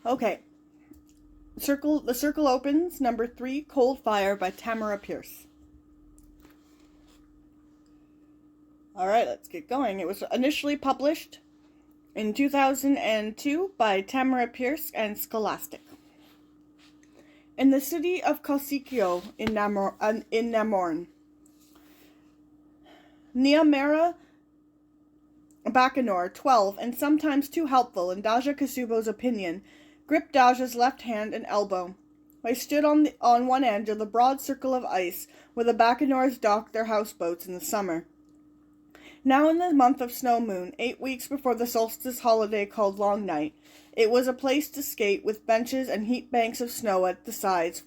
Okay. The Circle opens, number 3, Cold Fire by Tamora Pierce. Alright, let's get going. It was initially published in 2002 by Tamora Pierce and Scholastic. In the city of Kosikyo in Namorn, Niamera Bacanor, 12, and sometimes too helpful in Daja Kasubo's opinion, gripped Daja's left hand and elbow. They stood on one end of the broad circle of ice where the Bacanors docked their houseboats in the summer. Now in the month of Snow Moon, 8 weeks before the solstice holiday called Long Night, it was a place to skate with benches and heap banks of snow at the sides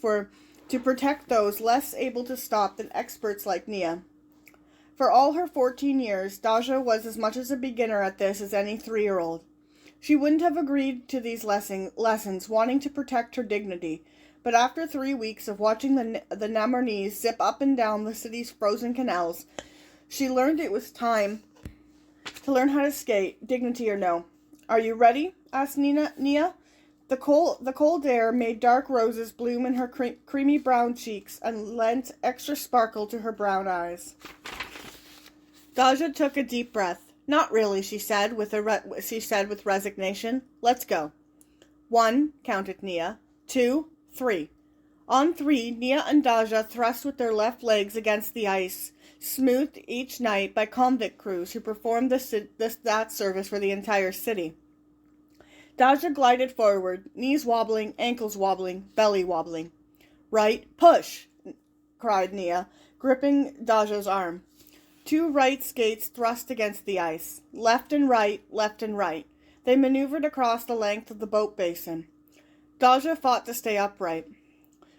to protect those less able to stop than experts like Nia. For all her 14 years, Daja was as much as a beginner at this as any 3-year-old. She wouldn't have agreed to these lessons, wanting to protect her dignity, but after 3 weeks of watching the Namornese zip up and down the city's frozen canals, she learned it was time to learn how to skate, dignity or no. "Are you ready?" asked Nia. The cold air made dark roses bloom in her creamy brown cheeks and lent extra sparkle to her brown eyes. Daja took a deep breath. "Not really," she said with resignation. "Let's go." 1, counted Nia. 2, 3. On 3, Nia and Daja thrust with their left legs against the ice, smoothed each night by convict crews who performed that service for the entire city. Daja glided forward, knees wobbling, ankles wobbling, belly wobbling. "Right, push!" cried Nia, gripping Daja's arm. 2 right skates thrust against the ice. Left and right, left and right. They maneuvered across the length of the boat basin. Daja fought to stay upright.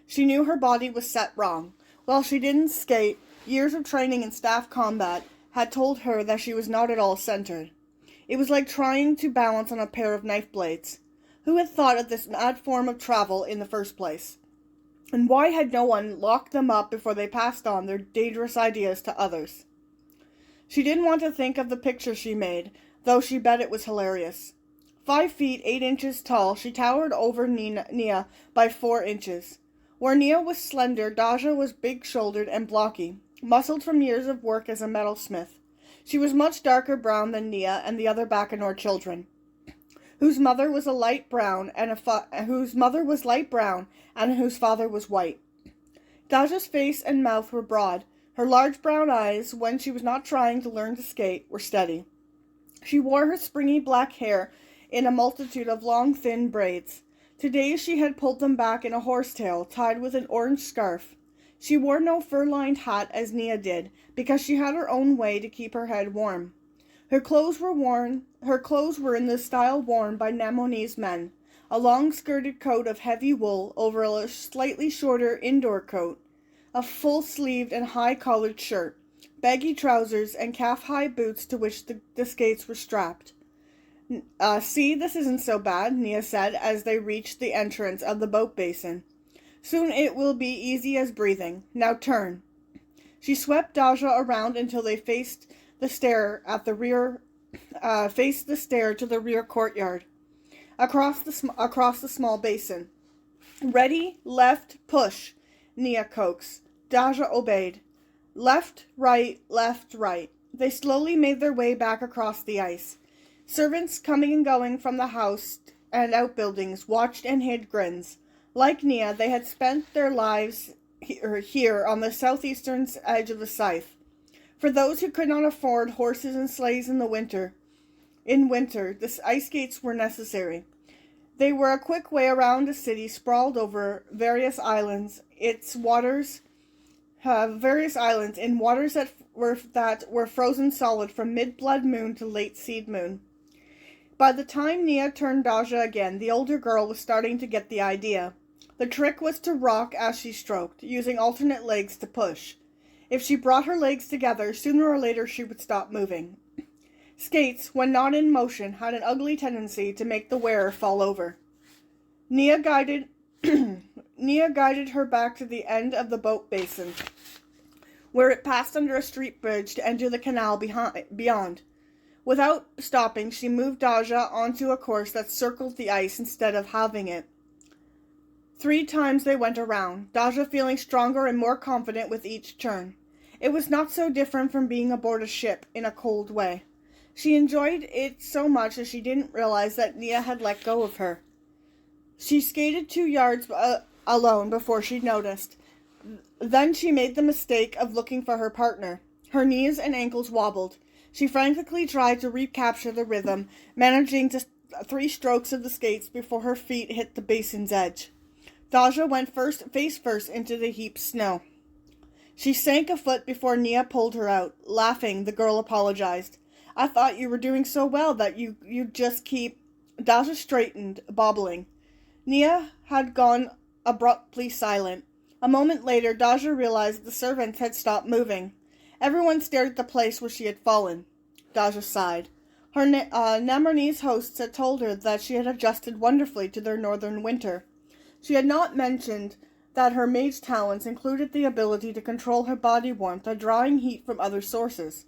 She knew her body was set wrong. While she didn't skate, years of training in staff combat had told her that she was not at all centered. It was like trying to balance on a pair of knife blades. Who had thought of this mad form of travel in the first place? And why had no one locked them up before they passed on their dangerous ideas to others? She didn't want to think of the picture she made, though she bet it was hilarious. 5 feet 8 inches tall, she towered over Nia by 4 inches. Where Nia was slender, Daja was big-shouldered and blocky, muscled from years of work as a metalsmith. She was much darker brown than Nia and the other Bacanor children, whose mother was light brown and whose father was white. Daja's face and mouth were broad. Her large brown eyes, when she was not trying to learn to skate, were steady. She wore her springy black hair in a multitude of long, thin braids. Today she had pulled them back in a horsetail, tied with an orange scarf. She wore no fur-lined hat as Nia did, because she had her own way to keep her head warm. Her clothes were in the style worn by Namornese men, a long-skirted coat of heavy wool over a slightly shorter indoor coat, a full-sleeved and high-collared shirt, baggy trousers, and calf-high boots to which the skates were strapped. "See, this isn't so bad," Nia said as they reached the entrance of the boat basin. "Soon it will be easy as breathing. Now turn." She swept Daja around until they faced the stair to the rear courtyard, across the small basin. "Ready, left, push," Nia coaxed. Daja obeyed. Left, right, left, right. They slowly made their way back across the ice. Servants coming and going from the house and outbuildings watched and hid grins. Like Nia, they had spent their lives here on the southeastern edge of the Scythe. For those who could not afford horses and sleighs in winter, the ice skates were necessary. They were a quick way around a city sprawled over various islands in waters that were frozen solid from mid-blood moon to late seed moon. By the time Nia turned Daja again, the older girl was starting to get the idea. The trick was to rock as she stroked, using alternate legs to push. If she brought her legs together, sooner or later she would stop moving. Skates, when not in motion, had an ugly tendency to make the wearer fall over. Nia guided her back to the end of the boat basin, where it passed under a street bridge to enter the canal beyond. Without stopping, she moved Daja onto a course that circled the ice instead of halving it. 3 times they went around, Daja feeling stronger and more confident with each turn. It was not so different from being aboard a ship in a cold way. She enjoyed it so much that she didn't realize that Nia had let go of her. She skated 2 yards alone before she noticed. Then she made the mistake of looking for her partner. Her knees and ankles wobbled. She frantically tried to recapture the rhythm, managing just 3 strokes of the skates before her feet hit the basin's edge. Daja went face first into the heaped snow. She sank a foot before Nia pulled her out. Laughing, the girl apologized. "I thought you were doing so well that you just keep—" Daja straightened, bobbling. Nia had gone abruptly silent. A moment later, Daja realized the servants had stopped moving. Everyone stared at the place where she had fallen. Daja sighed. Her Namornese hosts had told her that she had adjusted wonderfully to their northern winter. She had not mentioned that her mage talents included the ability to control her body warmth by drawing heat from other sources.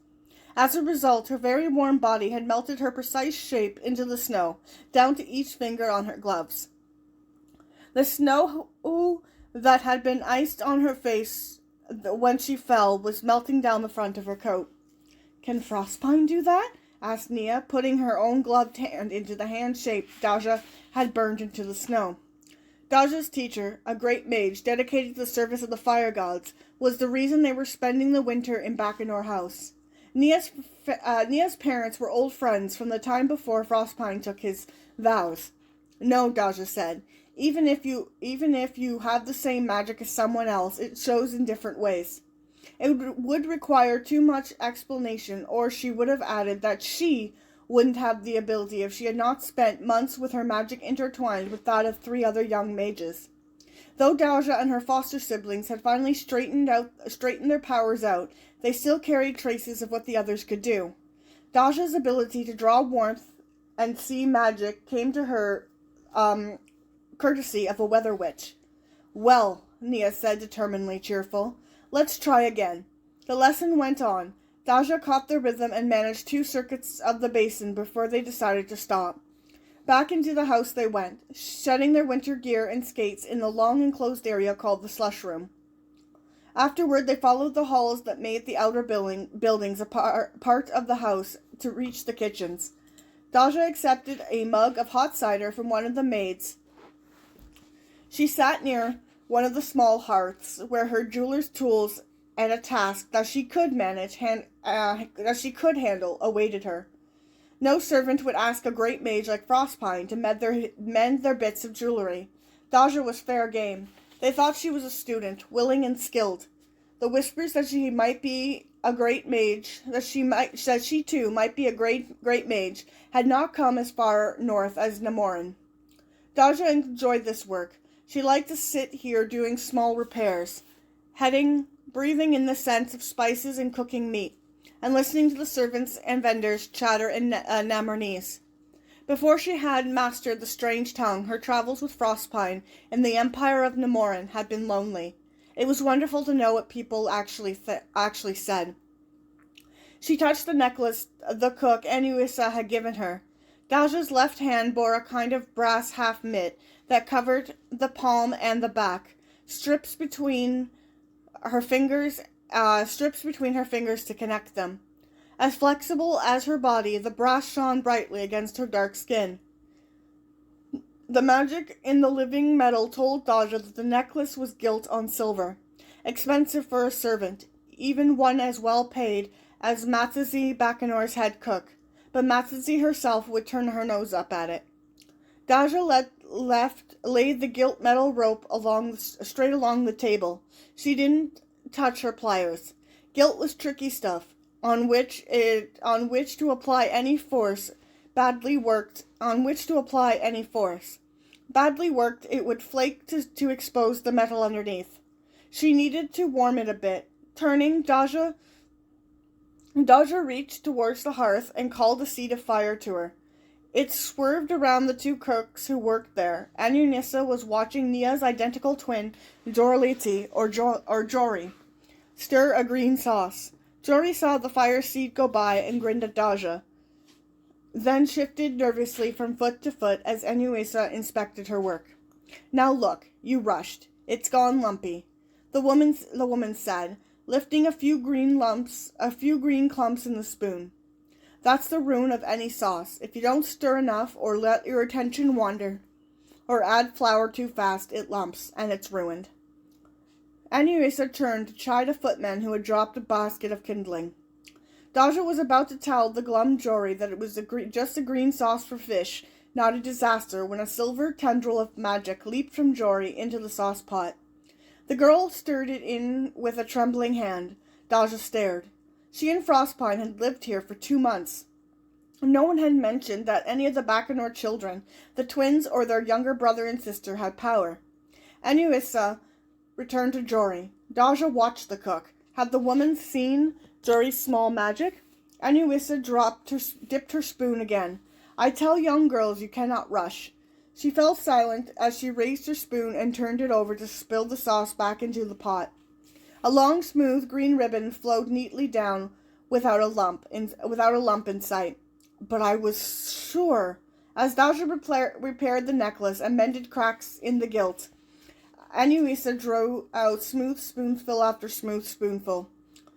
As a result, her very warm body had melted her precise shape into the snow, down to each finger on her gloves. The snow that had been iced on her face when she fell was melting down the front of her coat. "Can Frostpine do that?" asked Nia, putting her own gloved hand into the hand shape Daja had burned into the snow. Daja's teacher, a great mage dedicated to the service of the fire gods, was the reason they were spending the winter in Bacanor House. Nia's parents were old friends from the time before Frostpine took his vows. "No," Daja said. Even if you have the same magic as someone else, it shows in different ways." It would require too much explanation, or she would have added that she wouldn't have the ability if she had not spent months with her magic intertwined with that of 3 other young mages. Though Daja and her foster siblings had finally straightened their powers out, they still carried traces of what the others could do. Daja's ability to draw warmth and see magic came to her courtesy of a weather witch. "Well," Nia said, determinedly cheerful, "let's try again." The lesson went on. Daja caught the rhythm and managed 2 circuits of the basin before they decided to stop. Back into the house they went, shedding their winter gear and skates in the long enclosed area called the slush room. Afterward, they followed the halls that made the outer buildings a part of the house to reach the kitchens. Daja accepted a mug of hot cider from one of the maids. She sat near one of the small hearths, where her jeweler's tools and a task that she could handle awaited her. No servant would ask a great mage like Frostpine to mend their bits of jewelry. Daja was fair game. They thought she was a student, willing and skilled. The whispers that she might be a great mage, that she too might be a great mage, had not come as far north as Namorin. Daja enjoyed this work. She liked to sit here doing small repairs, breathing in the scents of spices and cooking meat, and listening to the servants and vendors chatter in Namornese. Before she had mastered the strange tongue, her travels with Frostpine in the Empire of Namorin had been lonely. It was wonderful to know what people actually said. She touched the necklace the cook Anuisa had given her. Daja's left hand bore a kind of brass half-mitt that covered the palm and the back, strips between her fingers to connect them. As flexible as her body, the brass shone brightly against her dark skin. The magic in the living metal told Daja that the necklace was gilt on silver, expensive for a servant, even one as well paid as Matzazi, Bacanor's head cook, but Matzazi herself would turn her nose up at it. Daja laid the gilt metal rope straight along the table. She didn't touch her pliers. Gilt was tricky stuff, on which to apply any force. Badly worked, it would flake to expose the metal underneath. She needed to warm it a bit. Turning, Daja reached towards the hearth and called a seat of fire to her. It swerved around the 2 cooks who worked there. Anuisa was watching Nia's identical twin, Jorliti, or Jory, stir a green sauce. Jory saw the fire seat go by and grinned at Daja. then shifted nervously from foot to foot as Enuisa inspected her work. "Now look, you rushed. It's gone lumpy," the woman said, lifting a few green clumps in the spoon. "That's the ruin of any sauce. If you don't stir enough or let your attention wander or add flour too fast, it lumps, and it's ruined." Enuisa turned to chide a footman who had dropped a basket of kindling. Daja was about to tell the glum Jory that it was just a green sauce for fish, not a disaster, when a silver tendril of magic leaped from Jory into the sauce pot. The girl stirred it in with a trembling hand. Daja stared. She and Frostpine had lived here for 2 months. No one had mentioned that any of the Bacanor children, the twins or their younger brother and sister, had power. Enuisa returned to Jory. Daja watched the cook. Had the woman seen Jory's small magic? Enuisa dipped her spoon again. "I tell young girls you cannot rush." She fell silent as she raised her spoon and turned it over to spill the sauce back into the pot. A long, smooth green ribbon flowed neatly down without a lump in sight. "But I was sure." As Daja repaired the necklace and mended cracks in the gilt, Enuisa drew out smooth spoonful after smooth spoonful.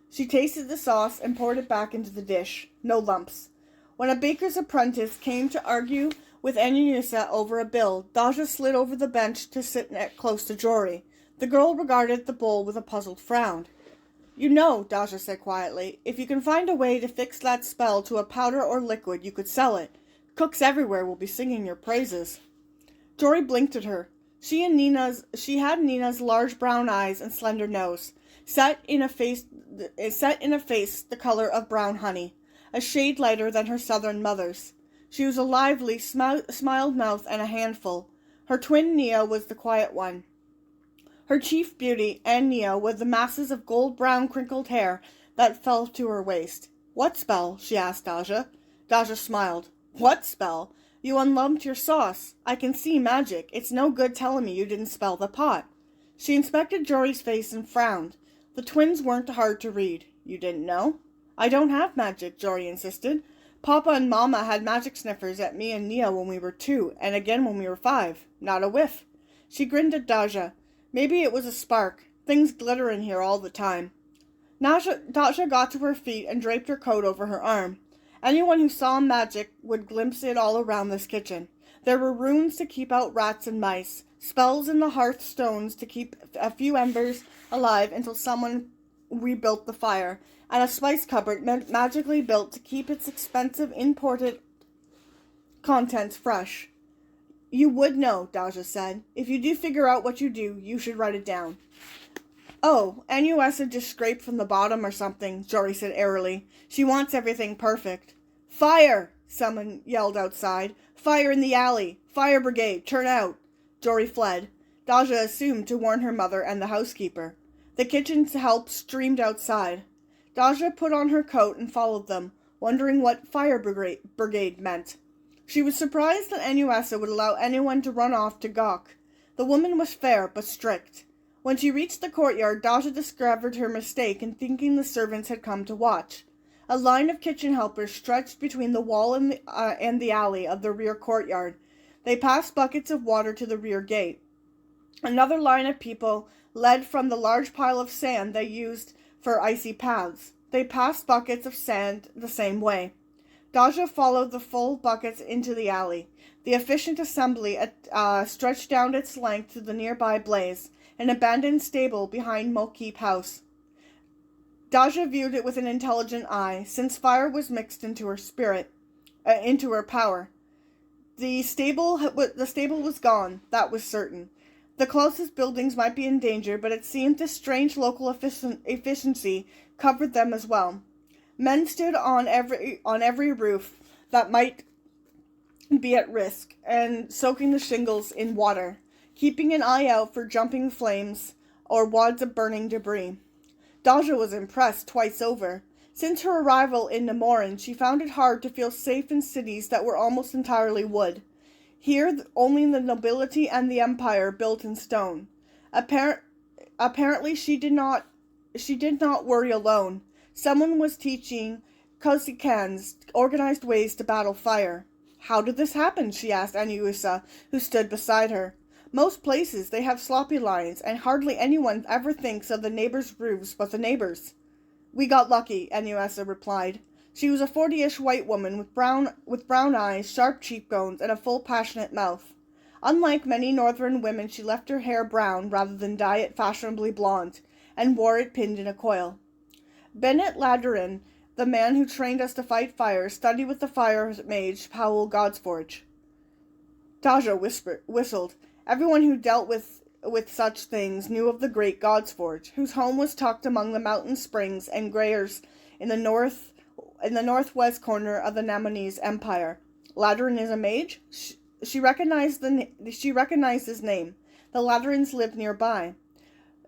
She tasted the sauce and poured it back into the dish. No lumps. When a baker's apprentice came to argue with Enuisa over a bill, Daja slid over the bench to sit close to Jory. The girl regarded the bowl with a puzzled frown. "You know," Daja said quietly, "if you can find a way to fix that spell to a powder or liquid, you could sell it. Cooks everywhere will be singing your praises." Jory blinked at her. She had Nina's large brown eyes and slender nose, set in a face the color of brown honey, a shade lighter than her southern mother's. She was a lively, smiled mouth and a handful. Her twin Nia was the quiet one. Her chief beauty and Nia were the masses of gold-brown crinkled hair that fell to her waist. "What spell?" she asked Daja. Daja smiled. "What spell? You unlumped your sauce. I can see magic. It's no good telling me you didn't spell the pot." She inspected Jory's face and frowned. The twins weren't hard to read. "You didn't know?" "I don't have magic," Jory insisted. "Papa and Mama had magic sniffers at me and Nia when we were 2, and again when we were 5. Not a whiff." She grinned at Daja. "Maybe it was a spark. Things glitter in here all the time." Daja got to her feet and draped her coat over her arm. Anyone who saw magic would glimpse it all around this kitchen. There were runes to keep out rats and mice, spells in the hearth stones to keep a few embers alive until someone rebuilt the fire, and a spice cupboard magically built to keep its expensive imported contents fresh. "You would know," Daja said. "If you do figure out what you do, you should write it down." "Oh, Enuisa just scraped from the bottom or something," Jory said airily. "She wants everything perfect." "Fire!" someone yelled outside. "Fire in the alley! Fire brigade, turn out!" Jory fled. Daja assumed to warn her mother and the housekeeper. The kitchen's help streamed outside. Daja put on her coat and followed them, wondering what fire brigade meant. She was surprised that Enuisa would allow anyone to run off to gawk. The woman was fair but strict. When she reached the courtyard, Daja discovered her mistake in thinking the servants had come to watch. A line of kitchen helpers stretched between the wall and the alley of the rear courtyard. They passed buckets of water to the rear gate. Another line of people led from the large pile of sand they used for icy paths. They passed buckets of sand the same way. Daja followed the full buckets into the alley. The efficient assembly stretched down its length to the nearby blaze, an abandoned stable behind Mokeep House. Daja viewed it with an intelligent eye, since fire was mixed into her power. The stable was gone, that was certain. The closest buildings might be in danger, but it seemed this strange local efficiency covered them as well. Men stood on every roof that might be at risk, and soaking the shingles in water, keeping an eye out for jumping flames or wads of burning debris. Daja was impressed twice over. Since her arrival in Nemorin, she found it hard to feel safe in cities that were almost entirely wood. Here, only the nobility and the empire built in stone. Apparently, she did not worry alone. Someone was teaching Kozikans organized ways to battle fire. How did this happen? She asked Anusa, who stood beside her. Most places they have sloppy lines, and hardly anyone ever thinks of the neighbors' roofs but the neighbors. We got lucky, Anusa replied. She was a 40-ish white woman with brown eyes, sharp cheekbones, and a full, passionate mouth. Unlike many northern women, she left her hair brown rather than dye it fashionably blonde, and wore it pinned in a coil. Bennett Laderin, the man who trained us to fight fire, studied with the fire mage Powell Godsforge. Daja whistled. Everyone who dealt with such things knew of the great Godsforge, whose home was tucked among the mountain springs and grayers in the northwest corner of the Namanese Empire. Lateran is a mage? She recognized his name. The Laterans lived nearby.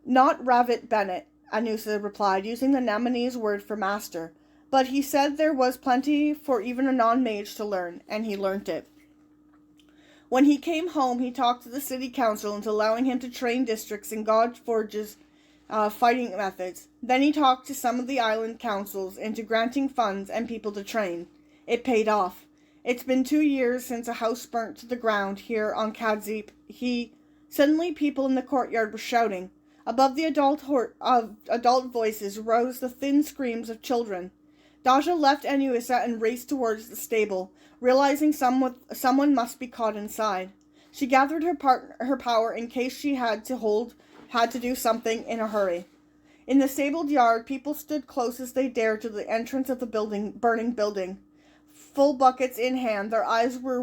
Not Ravit Bennett, Anusa replied, using the Namanese word for master. But he said there was plenty for even a non-mage to learn, and he learnt it. When he came home, he talked to the city council into allowing him to train districts in Godforge's fighting methods. Then he talked to some of the island councils into granting funds and people to train. It paid off. It's been 2 years since a house burnt to the ground here on Kadzip. Suddenly people in the courtyard were shouting. Above the adult voices rose the thin screams of children. Daja left Anusa and raced towards the stable, realizing someone must be caught inside. She gathered her power in case she had to do something in a hurry. In the stabled yard, people stood close as they dared to the entrance of the burning building. Full buckets in hand, their eyes were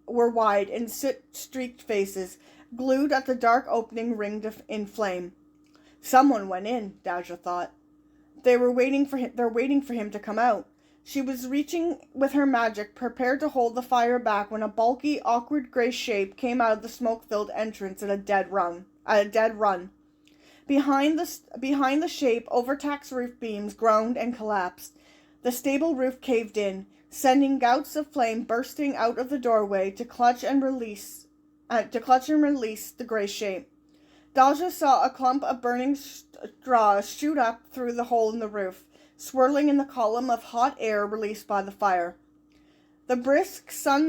wide and soot-streaked faces, glued at the dark opening ringed in flame. Someone went in, Daja thought. They're waiting for him to come out. She was reaching with her magic, prepared to hold the fire back, when a bulky, awkward gray shape came out of the smoke-filled entrance at a dead run. Behind the shape, overtaxed roof beams groaned and collapsed. The stable roof caved in, sending gouts of flame bursting out of the doorway to clutch and release the gray shape. Daja saw a clump of burning straw shoot up through the hole in the roof, swirling in the column of hot air released by the fire. The brisk snow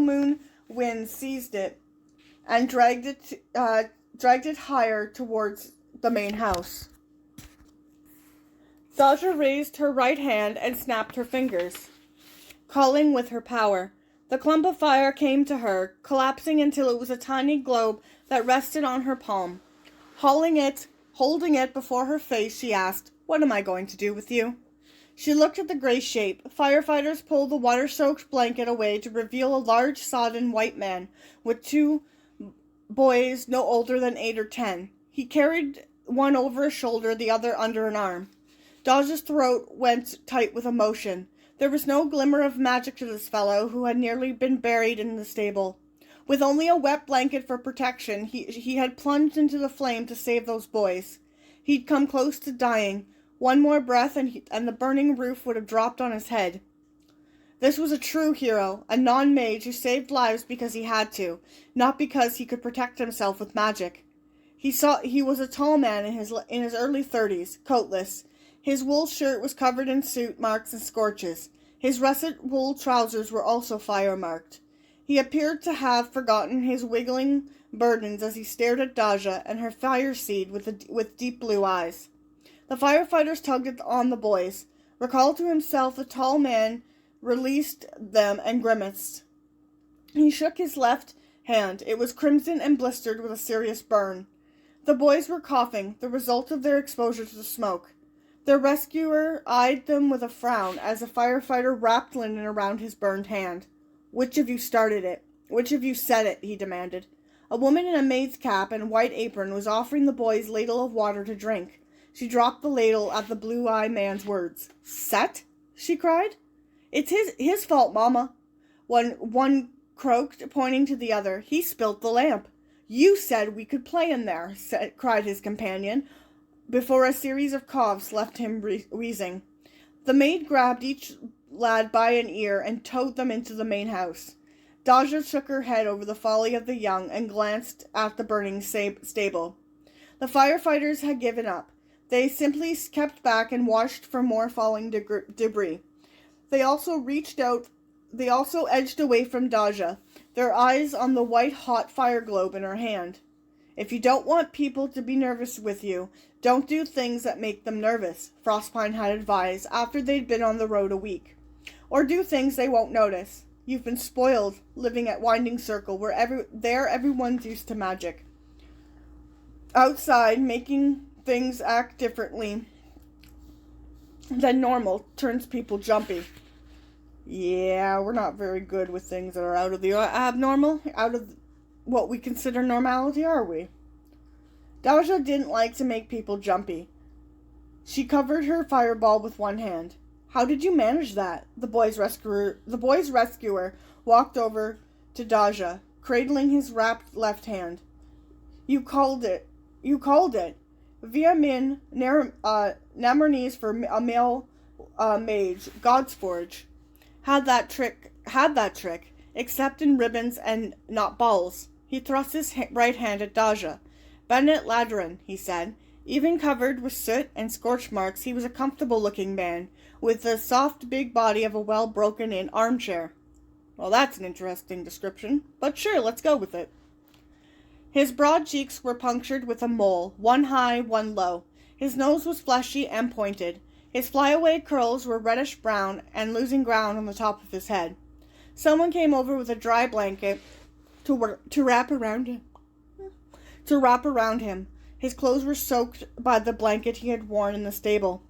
moon wind seized it and dragged it higher towards the main house. Daja raised her right hand and snapped her fingers, calling with her power. The clump of fire came to her, collapsing until it was a tiny globe that rested on her palm. Holding it before her face, she asked, "What am I going to do with you?" She looked at the gray shape. Firefighters pulled the water-soaked blanket away to reveal a large, sodden white man with 2 boys no older than 8 or 10. He carried one over a shoulder, the other under an arm. Daja's throat went tight with emotion. There was no glimmer of magic to this fellow, who had nearly been buried in the stable. With only a wet blanket for protection, he had plunged into the flame to save those boys. He'd come close to dying. One more breath and the burning roof would have dropped on his head. This was a true hero, a non-mage who saved lives because he had to, not because he could protect himself with magic. He was a tall man in his early 30s, coatless. His wool shirt was covered in soot marks and scorches. His russet wool trousers were also fire-marked. He appeared to have forgotten his wiggling burdens as he stared at Daja and her fire seed with deep blue eyes. The firefighters tugged on the boys. Recalled to himself, the tall man released them and grimaced. He shook his left hand. It was crimson and blistered with a serious burn. The boys were coughing, the result of their exposure to the smoke. Their rescuer eyed them with a frown as a firefighter wrapped linen around his burned hand. "Which of you started it? Which of you said it?" he demanded. A woman in a maid's cap and white apron was offering the boys ladle of water to drink. She dropped the ladle at the blue-eyed man's words. "Set?" she cried. "It's his fault, Mama." One croaked, pointing to the other. "He spilt the lamp." "You said we could play in there," cried his companion, before a series of coughs left him wheezing. The maid grabbed each lad by an ear and towed them into the main house. Daja shook her head over the folly of the young and glanced at the burning stable. The firefighters had given up. They simply kept back and watched for more falling debris. They also edged away from Daja, their eyes on the white-hot fire globe in her hand. If you don't want people to be nervous with you, don't do things that make them nervous, Frostpine had advised after they'd been on the road a week. Or do things they won't notice. You've been spoiled, living at Winding Circle, where everyone's used to magic. Outside, making things act differently than normal turns people jumpy. Yeah, we're not very good with things that are out of the abnormal, out of what we consider normality, are we? Daja didn't like to make people jumpy. She covered her fireball with one hand. How did you manage that? The boy's rescuer walked over to Daja, cradling his wrapped left hand. You called it. Via min Namornese for a male mage, Godsforge. Had that trick, except in ribbons and not balls. He thrust his right hand at Daja. Bennett Ladrin, he said. Even covered with soot and scorch marks, he was a comfortable-looking man, with the soft, big body of a well-broken-in armchair. Well, that's an interesting description, but sure, let's go with it. His broad cheeks were punctured with a mole, one high, one low. His nose was fleshy and pointed. His flyaway curls were reddish-brown and losing ground on the top of his head. Someone came over with a dry blanket to wrap around him. His clothes were soaked by the blanket he had worn in the stable.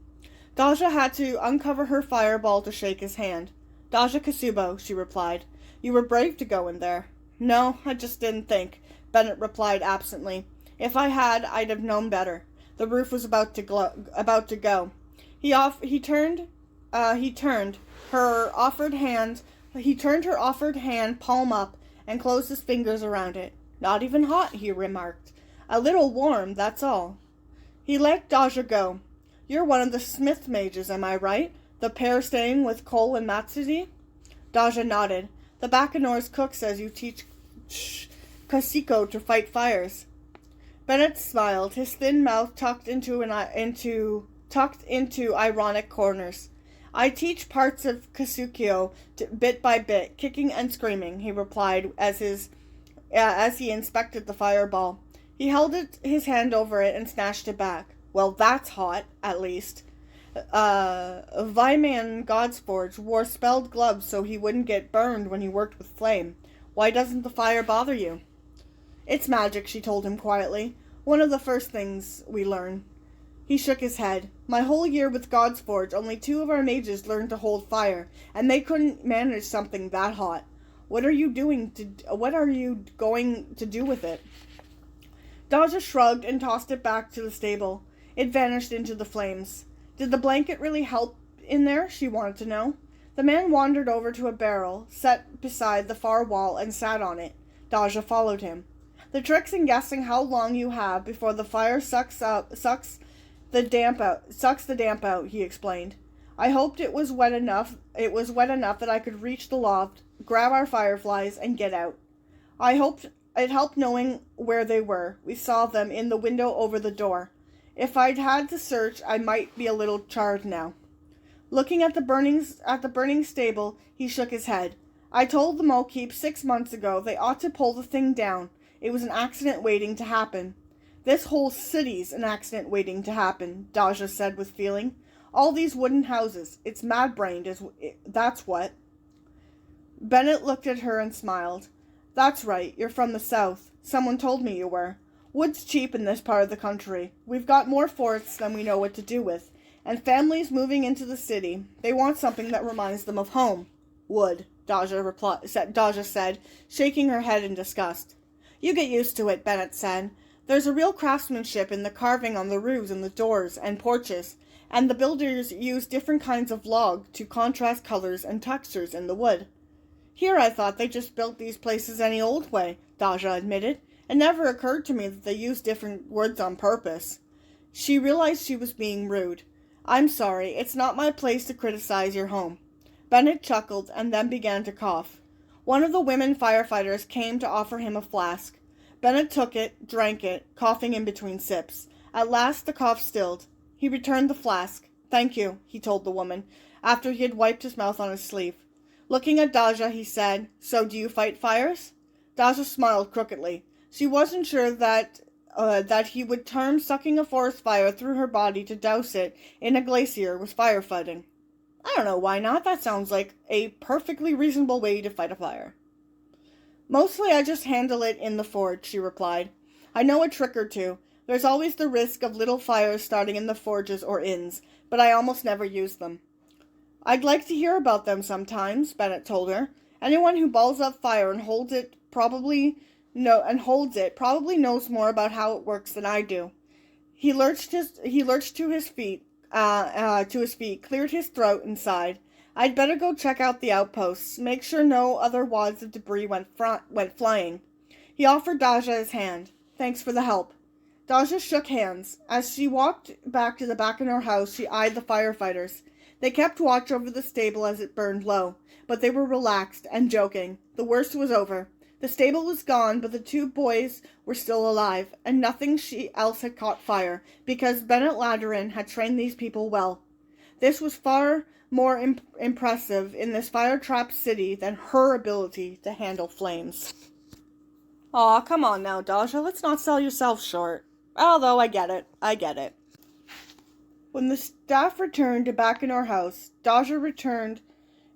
Daja had to uncover her fireball to shake his hand. Daja Kasubo, she replied. You were brave to go in there. No, I just didn't think, Bennett replied absently. If I had, I'd have known better. The roof was about to go. He turned her offered hand palm up and closed his fingers around it. Not even hot, he remarked. A little warm, that's all. He let Daja go. You're one of the Smith mages, am I right? The pair staying with Cole and Matsuji? Daja nodded. The Bacchanors cook says you teach Kasiko to fight fires. Bennett smiled, his thin mouth tucked into ironic corners. I teach parts of Kasukyo bit by bit, kicking and screaming, he replied as he inspected the fireball. He held his hand over it and snatched it back. Well, that's hot, at least. Vyman Godsforge wore spelled gloves so he wouldn't get burned when he worked with flame. Why doesn't the fire bother you? It's magic, she told him quietly. One of the first things we learn. He shook his head. My whole year with Godsforge, only 2 of our mages learned to hold fire, and they couldn't manage something that hot. What are you going to do with it? Daja shrugged and tossed it back to the stable. It vanished into the flames. Did the blanket really help in there? She wanted to know. The man wandered over to a barrel, set beside the far wall, and sat on it. Daja followed him. The trick's in guessing how long you have before the fire sucks the damp out, he explained. I hoped it was wet enough that I could reach the loft, grab our fireflies, and get out. It helped knowing where they were. We saw them in the window over the door. If I'd had to search, I might be a little charred now. Looking at the burning stable, he shook his head. I told the Mokeep 6 months ago they ought to pull the thing down. It was an accident waiting to happen. This whole city's an accident waiting to happen, Daja said with feeling. All these wooden houses. It's mad-brained, that's what. Bennett looked at her and smiled. That's right, you're from the south. Someone told me you were. Wood's cheap in this part of the country. We've got more forests than we know what to do with. And families moving into the city, they want something that reminds them of home. Wood, Daja said, shaking her head in disgust. You get used to it, Bennett said. There's a real craftsmanship in the carving on the roofs and the doors and porches, and the builders use different kinds of log to contrast colors and textures in the wood. Here I thought they just built these places any old way, Daja admitted. It never occurred to me that they used different words on purpose. She realized she was being rude. I'm sorry, it's not my place to criticize your home. Bennett chuckled and then began to cough. One of the women firefighters came to offer him a flask. Bennett took it, drank it, coughing in between sips. At last the cough stilled. He returned the flask. "Thank you," he told the woman, after he had wiped his mouth on his sleeve. Looking at Daja, he said, "So do you fight fires?" Daja smiled crookedly. She wasn't sure that he would term sucking a forest fire through her body to douse it in a glacier was firefighting. "I don't know why not. That sounds like a perfectly reasonable way to fight a fire." "Mostly I just handle it in the forge," she replied. "I know a trick or two. There's always the risk of little fires starting in the forges or inns, but I almost never use them." "I'd like to hear about them sometimes," Bennett told her. "Anyone who balls up fire and holds it probably knows more about how it works than I do." He lurched to his feet, cleared his throat, and sighed. "I'd better go check out the outposts, make sure no other wads of debris went flying." He offered Daja his hand. "Thanks for the help." Daja shook hands. As she walked back to the Bacanor house, she eyed the firefighters. They kept watch over the stable as it burned low, but they were relaxed and joking. The worst was over. The stable was gone, but the two boys were still alive, and nothing else had caught fire, because Bennett Ladderin had trained these people well. This was far more impressive in this fire-trapped city than her ability to handle flames. "Aw, come on now, Daja, let's not sell yourself short. Although, I get it. When the staff returned to Bacanor House, Daja returned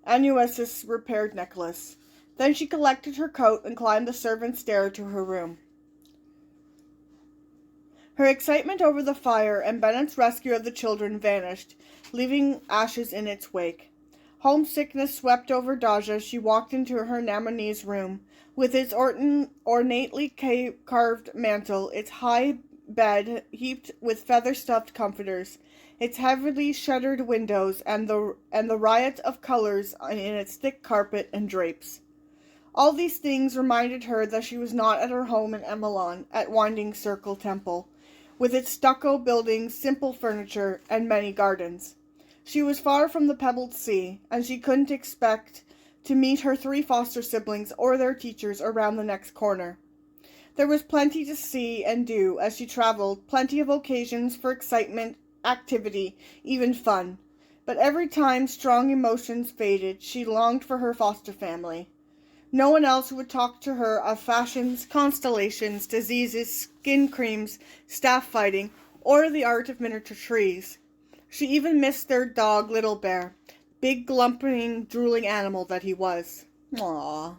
Anues's repaired necklace. Then she collected her coat and climbed the servants' stair to her room. Her excitement over the fire and Bennett's rescue of the children vanished, leaving ashes in its wake. Homesickness swept over Daja as she walked into her Namonese room, with its ornately carved mantel, its high bed heaped with feather-stuffed comforters, its heavily shuttered windows, and the riot of colors in its thick carpet and drapes. All these things reminded her that she was not at her home in Emelon, at Winding Circle Temple, with its stucco buildings, simple furniture, and many gardens. She was far from the pebbled sea, and she couldn't expect to meet her 3 foster siblings or their teachers around the next corner. There was plenty to see and do as she traveled, plenty of occasions for excitement, activity, even fun. But every time strong emotions faded, she longed for her foster family. No one else would talk to her of fashions, constellations, diseases, skin creams, staff fighting, or the art of miniature trees. She even missed their dog, Little Bear, big, glumping, drooling animal that he was. Aww.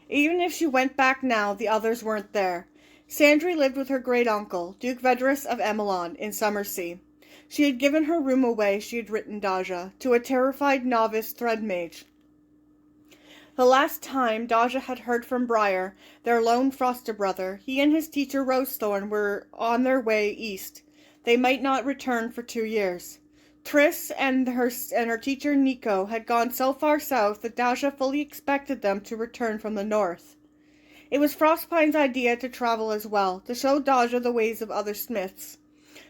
Even if she went back now, the others weren't there. Sandry lived with her great-uncle, Duke Vedrus of Emelon, in Summersea. She had given her room away, she had written Daja, to a terrified novice thread mage. The last time Daja had heard from Briar, their lone foster brother, he and his teacher Rosethorn were on their way east. They might not return for 2 years. Triss and her teacher Nico had gone so far south that Daja fully expected them to return from the north. It was Frostpine's idea to travel as well, to show Daja the ways of other smiths.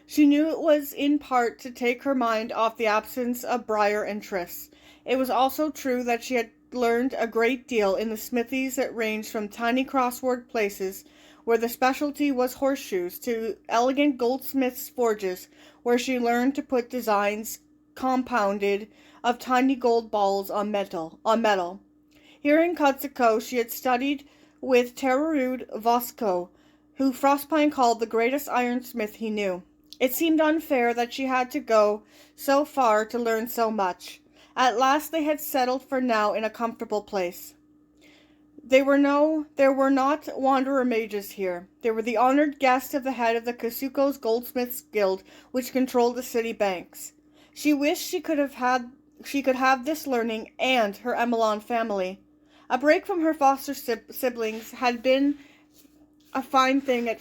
She knew it was in part to take her mind off the absence of Briar and Triss. It was also true that she had learned a great deal in the smithies that ranged from tiny crossword places where the specialty was horseshoes to elegant goldsmiths' forges where she learned to put designs compounded of tiny gold balls on metal. Here in Kotsuko she had studied with Tererud Vosko, who Frostpine called the greatest ironsmith he knew. It seemed unfair that she had to go so far to learn so much. At last they had settled for now in a comfortable place. There were not wanderer mages here. They were the honored guests of the head of the Kasuko's Goldsmiths Guild, which controlled the city banks. She wished she could have this learning and her Emelon family. A break from her foster siblings had been a fine thing at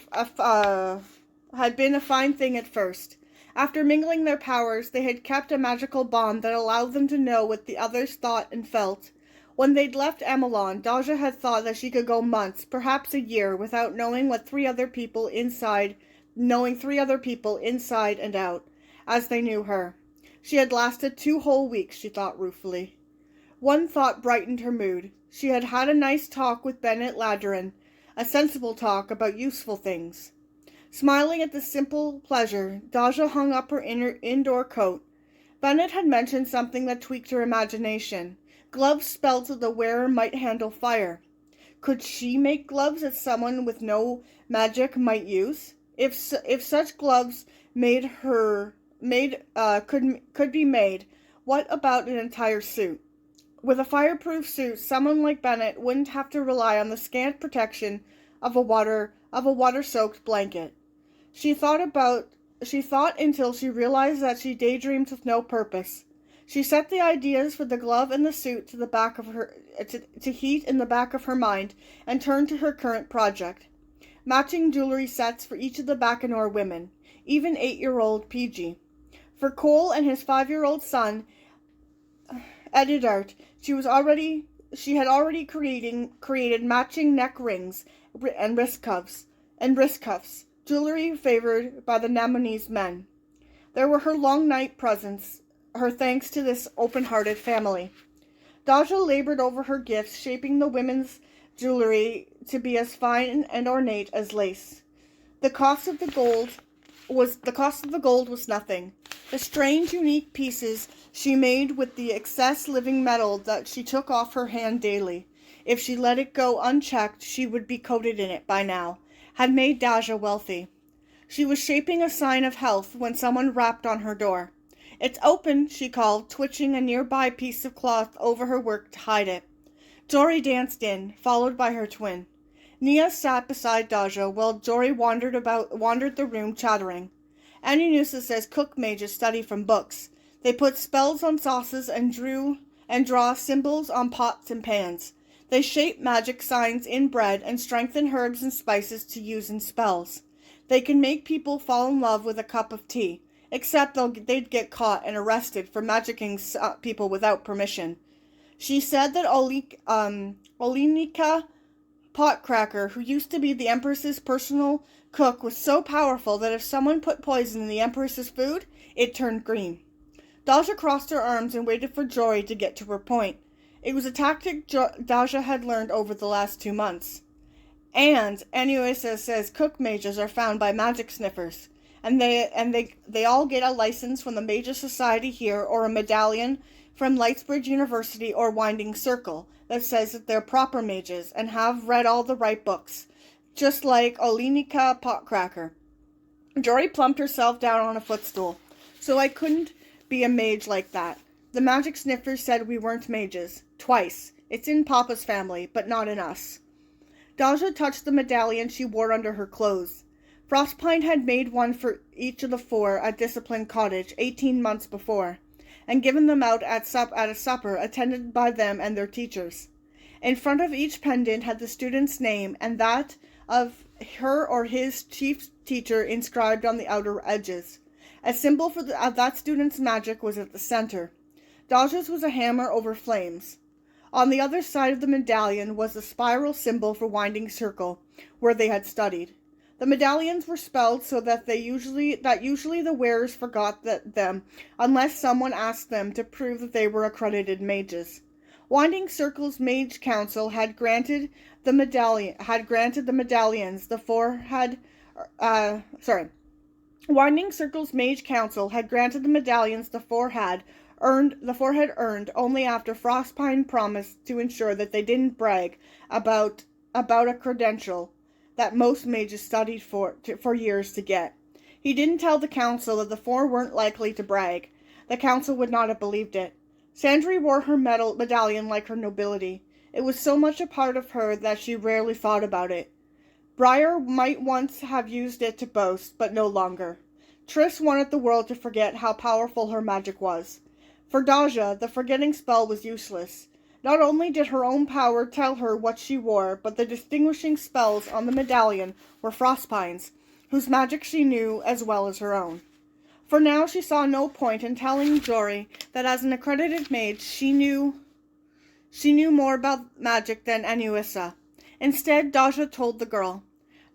first. After mingling their powers, they had kept a magical bond that allowed them to know what the others thought and felt. When they'd left Emelon, Daja had thought that she could go months, perhaps a year, without knowing 3 other people inside and out, as they knew her. She had lasted 2 whole weeks, she thought ruefully. One thought brightened her mood. She had had a nice talk with Bennett Ladderin, a sensible talk about useful things. Smiling at the simple pleasure, Daja hung up her indoor coat. Bennett had mentioned something that tweaked her imagination. Gloves spelled so the wearer might handle fire. Could she make gloves that someone with no magic might use? If such gloves could be made, what about an entire suit? With a fireproof suit, someone like Bennett wouldn't have to rely on the scant protection of a water-soaked blanket. She thought until she realized that she daydreamed with no purpose. She set the ideas for the glove and the suit to the back of her to heat in the back of her mind and turned to her current project. Matching jewelry sets for each of the Bacanor women, even 8-year-old PG. For Cole and his 5-year-old son, Edidart, she had already created matching neck rings and wrist cuffs, jewelry favored by the Namonese men. There were her long night presents, her thanks to this open-hearted family. Daja labored over her gifts, shaping the women's jewelry to be as fine and ornate as lace. The cost of the gold was nothing. The strange, unique pieces she made with the excess living metal that she took off her hand daily, if she let it go unchecked, she would be coated in it by now, had made Daja wealthy. She was shaping a sign of health when someone rapped on her door. "It's open," she called, twitching a nearby piece of cloth over her work to hide it. Jory danced in, followed by her twin. Nia sat beside Daja while Jory wandered the room chattering. Anunusa says cook mages study from books. They put spells on sauces and draw symbols on pots and pans. They shape magic signs in bread and strengthen herbs and spices to use in spells. They can make people fall in love with a cup of tea, except they'd get caught and arrested for magicking people without permission. She said that Olinika Potcracker, who used to be the Empress's personal cook, was so powerful that if someone put poison in the Empress's food, it turned green. Daja crossed her arms and waited for Jory to get to her point. It was a tactic Daja had learned over the last 2 months. And Anuisa says cook mages are found by magic sniffers, and they all get a license from the Mages Society here or a medallion from Lightsbridge University or Winding Circle that says that they're proper mages and have read all the right books, just like Olinika Potcracker. Jory plumped herself down on a footstool. So I couldn't be a mage like that. The magic sniffers said we weren't mages. Twice. It's in Papa's family, but not in us. Daja touched the medallion she wore under her clothes. Frostpine had made one for each of the 4 at Discipline Cottage 18 months before, and given them out at a supper attended by them and their teachers. In front of each pendant had the student's name and that of her or his chief teacher inscribed on the outer edges. A symbol for that student's magic was at the center. Daja's was a hammer over flames. On the other side of the medallion was the spiral symbol for Winding Circle, where they had studied. The medallions were spelled so that usually the wearers forgot them unless someone asked them to prove that they were accredited mages. Winding Circle's Mage Council had granted the medallions the 4 had Winding Circle's Mage Council had granted the medallions the 4 had earned only after Frostpine promised to ensure that they didn't brag about a credential that most mages studied for years to get. He didn't tell the council that the 4 weren't likely to brag. The council would not have believed it. Sandry wore her medallion like her nobility. It was so much a part of her that she rarely thought about it. Briar might once have used it to boast, but no longer. Triss wanted the world to forget how powerful her magic was. For Daja, the forgetting spell was useless. Not only did her own power tell her what she wore, but the distinguishing spells on the medallion were Frostpine's, whose magic she knew as well as her own. For now she saw no point in telling Jory that as an accredited mage she knew more about magic than Anuisa. Instead, Daja told the girl,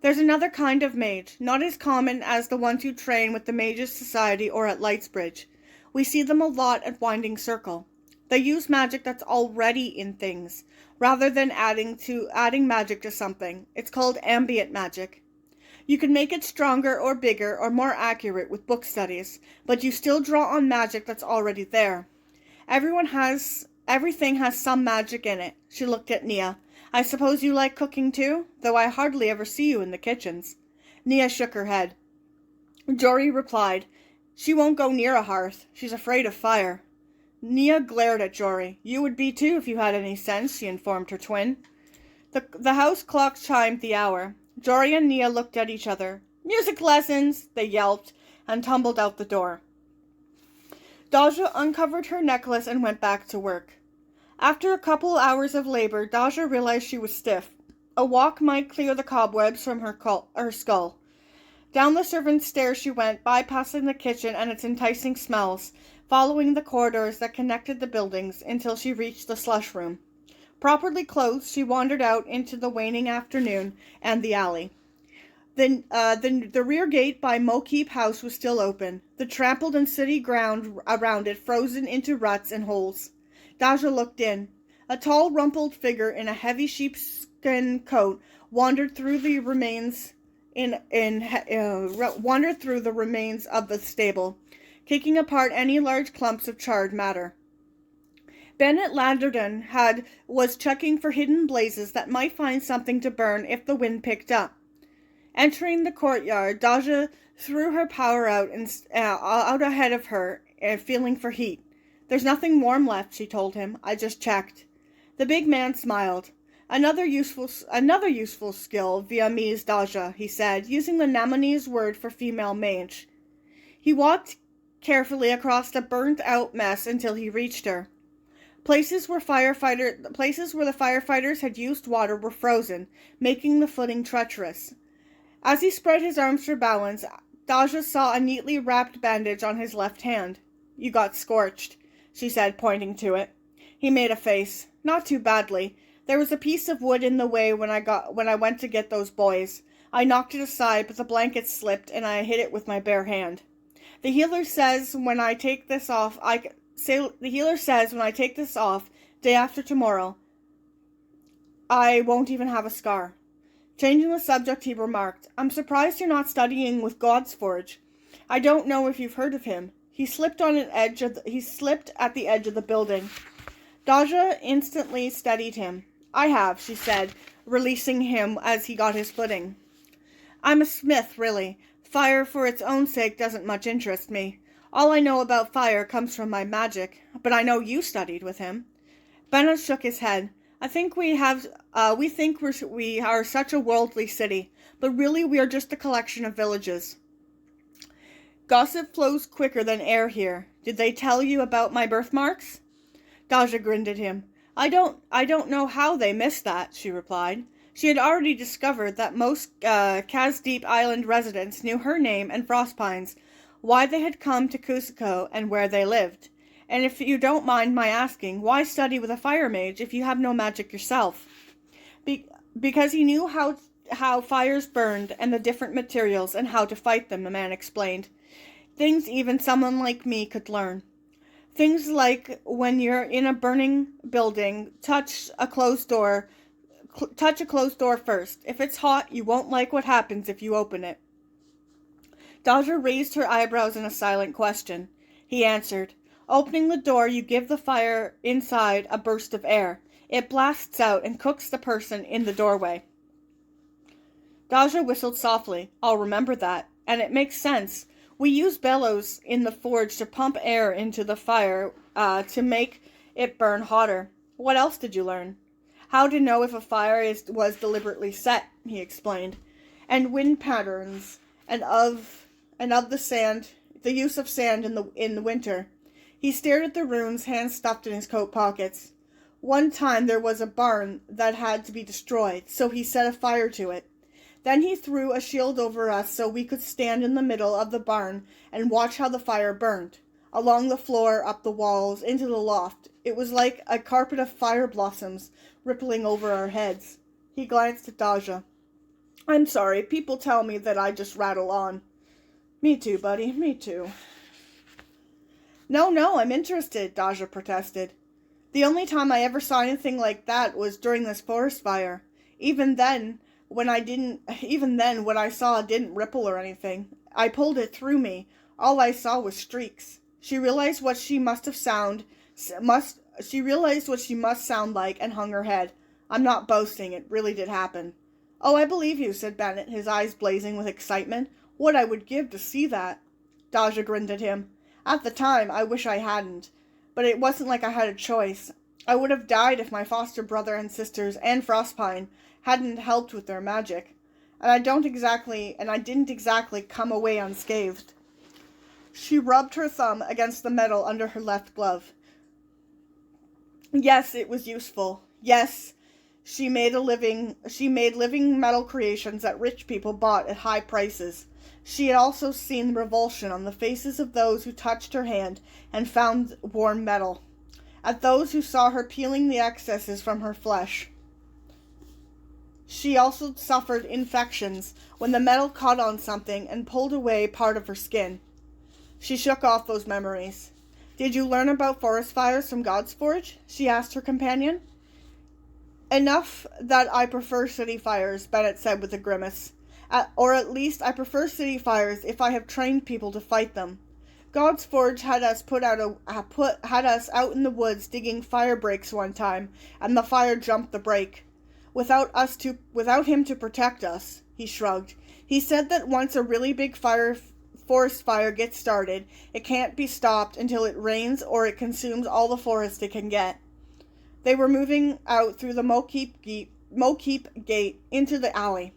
"There's another kind of mage, not as common as the ones you train with the Mages Society or at Lightsbridge. We see them a lot at Winding Circle. They use magic that's already in things, rather than adding magic to something. It's called ambient magic. You can make it stronger or bigger or more accurate with book studies, but you still draw on magic that's already there. Everything has some magic in it. She looked at Nia. I suppose you like cooking too, though I hardly ever see you in the kitchens. Nia shook her head. Jory replied, She won't go near a hearth. She's afraid of fire. Nia glared at Jory. You would be too if you had any sense, she informed her twin. The house clock chimed the hour. Jory and Nia looked at each other. Music lessons, they yelped, and tumbled out the door. Daja uncovered her necklace and went back to work. After a couple hours of labor, Daja realized she was stiff. A walk might clear the cobwebs from her skull. Down the servants' stairs she went, bypassing the kitchen and its enticing smells, following the corridors that connected the buildings until she reached the slush room. Properly clothed, she wandered out into the waning afternoon and the alley. The rear gate by Mokeep House was still open, the trampled and sooty ground around it frozen into ruts and holes. Daja looked in. A tall, rumpled figure in a heavy sheepskin coat wandered through the remains of the stable, kicking apart any large clumps of charred matter. Bennett Landerden was checking for hidden blazes that might find something to burn if the wind picked up. Entering the courtyard, Daja threw her power out ahead of her, feeling for heat. There's nothing warm left, she told him. I just checked. The big man smiled. Another useful skill, Vietnamese Daja, he said, using the Namanese word for female mage. He walked carefully across the burnt-out mess until he reached her. Places where the firefighters had used water were frozen, making the footing treacherous. As he spread his arms for balance, Daja saw a neatly wrapped bandage on his left hand. You got scorched, she said, pointing to it. He made a face. Not too badly. There was a piece of wood in the way when I went to get those boys. I knocked it aside, but the blanket slipped, and I hit it with my bare hand. The healer says when I take this off, day after tomorrow, I won't even have a scar. Changing the subject, he remarked, I'm surprised you're not studying with God's Forge. I don't know if you've heard of him. He slipped at the edge of the building. Daja instantly steadied him. I have, she said, releasing him as he got his footing. I'm a smith, really. Fire for its own sake doesn't much interest me. All I know about fire comes from my magic, but I know you studied with him. Bennett shook his head. I think we are such a worldly city, but really we are just a collection of villages. Gossip flows quicker than air here. Did they tell you about my birthmarks? Daja grinned at him. I don't know how they missed that, she replied. She had already discovered that most Kasdeep Island residents knew her name and Frostpine's, why they had come to Cusco, and where they lived. And if you don't mind my asking, why study with a fire mage if you have no magic yourself? Because he knew how fires burned and the different materials and how to fight them, the man explained. Things even someone like me could learn. Things like when you're in a burning building, touch a closed door first. If it's hot, you won't like what happens if you open it. Daja raised her eyebrows in a silent question. He answered, Opening the door, you give the fire inside a burst of air. It blasts out and cooks the person in the doorway. Daja whistled softly. I'll remember that. And it makes sense. We use bellows in the forge to pump air into the fire to make it burn hotter. What else did you learn? How to know if a fire was deliberately set, he explained. And wind patterns, and of the use of sand in the winter. He stared at the runes, hands stuffed in his coat pockets. One time there was a barn that had to be destroyed, so he set a fire to it. Then he threw a shield over us so we could stand in the middle of the barn and watch how the fire burned. Along the floor, up the walls, into the loft. It was like a carpet of fire blossoms rippling over our heads. He glanced at Daja. I'm sorry, people tell me that I just rattle on. Me too, buddy, me too. No, I'm interested, Daja protested. The only time I ever saw anything like that was during this forest fire. Even then, even then, what I saw didn't ripple or anything. I pulled it through me. All I saw was streaks. She realized what she must sound like and hung her head. I'm not boasting, it really did happen. Oh, I believe you, said Bennett, his eyes blazing with excitement. What I would give to see that. Daja grinned at him. At the time, I wish I hadn't. But it wasn't like I had a choice. I would have died if my foster brother and sisters and Frostpine hadn't helped with their magic. And I didn't exactly come away unscathed. She rubbed her thumb against the metal under her left glove. Yes, it was useful. Yes, she made living metal creations that rich people bought at high prices. She had also seen revulsion on the faces of those who touched her hand and found warm metal, at those who saw her peeling the excesses from her flesh. She also suffered infections when the metal caught on something and pulled away part of her skin. She shook off those memories. Did you learn about forest fires from God's Forge? She asked her companion. Enough that I prefer city fires, Bennett said with a grimace. Or at least I prefer city fires if I have trained people to fight them. God's Forge had us out in the woods digging fire breaks one time, and the fire jumped the break. Without him to protect us, he shrugged. He said that once a really big forest fire gets started, it can't be stopped until it rains or it consumes all the forest it can get. They were moving out through the Mokeep gate into the alley.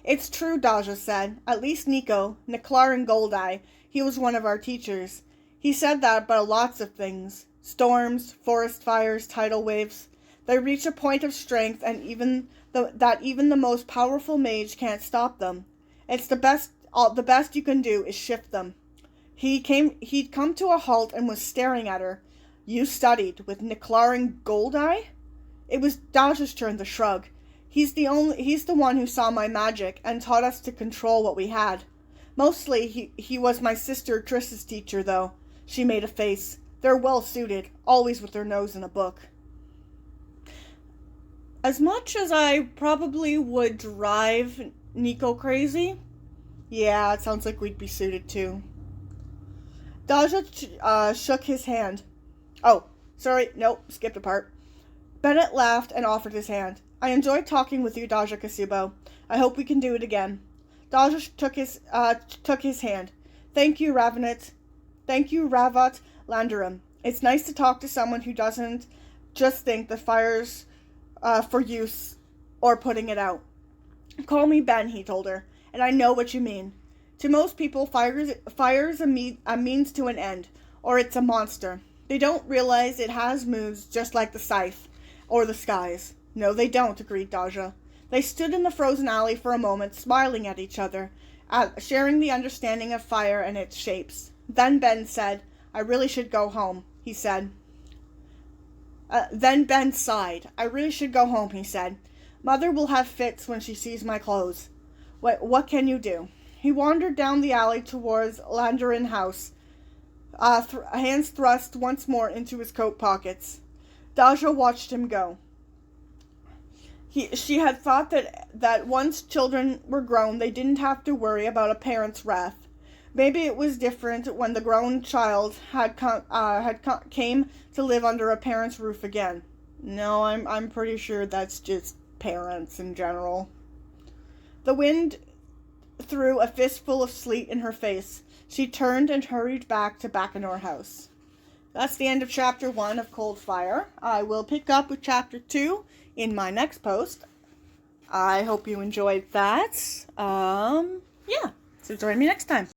It's true, Daja said. At least Nico, Niclarin Goldeye, he was one of our teachers. He said that about lots of things. Storms, forest fires, tidal waves. They reach a point of strength and even the most powerful mage can't stop them. It's the best you can do is shift them. He'd come to a halt and was staring at her. You studied with Niclarin Goldeye? It was Daja's turn to shrug. He's the one who saw my magic and taught us to control what we had. Mostly he was my sister Triss's teacher, though. She made a face. They're well suited, always with their nose in a book. As much as I probably would drive Nico crazy, yeah, it sounds like we'd be suited too. Daja shook his hand. Oh, sorry, nope, skipped a part. Bennett laughed and offered his hand. I enjoyed talking with you, Daja Kasubo. I hope we can do it again. Daja took his hand. Thank you, Ravat Landarum. It's nice to talk to someone who doesn't just think the fire's for use or putting it out. Call me Ben, he told her, and I know what you mean. To most people, fire's a means to an end, or it's a monster. They don't realize it has moods just like the scythe, or the skies. No, they don't, agreed Daja. They stood in the frozen alley for a moment, smiling at each other, sharing the understanding of fire and its shapes. Then Ben said, I really should go home, he said. Then Ben sighed. I really should go home, he said. Mother will have fits when she sees my clothes. What can you do? He wandered down the alley towards Landarin House, hands thrust once more into his coat pockets. Daja watched him go. She had thought that once children were grown, they didn't have to worry about a parent's wrath. Maybe it was different when the grown child came to live under a parent's roof again. No, I'm pretty sure that's just parents in general. The wind threw a fistful of sleet in her face. She turned and hurried back to Bacanor House. That's the end of Chapter 1 of Cold Fire. I will pick up with Chapter 2 in my next post. I hope you enjoyed that. Yeah, so join me next time.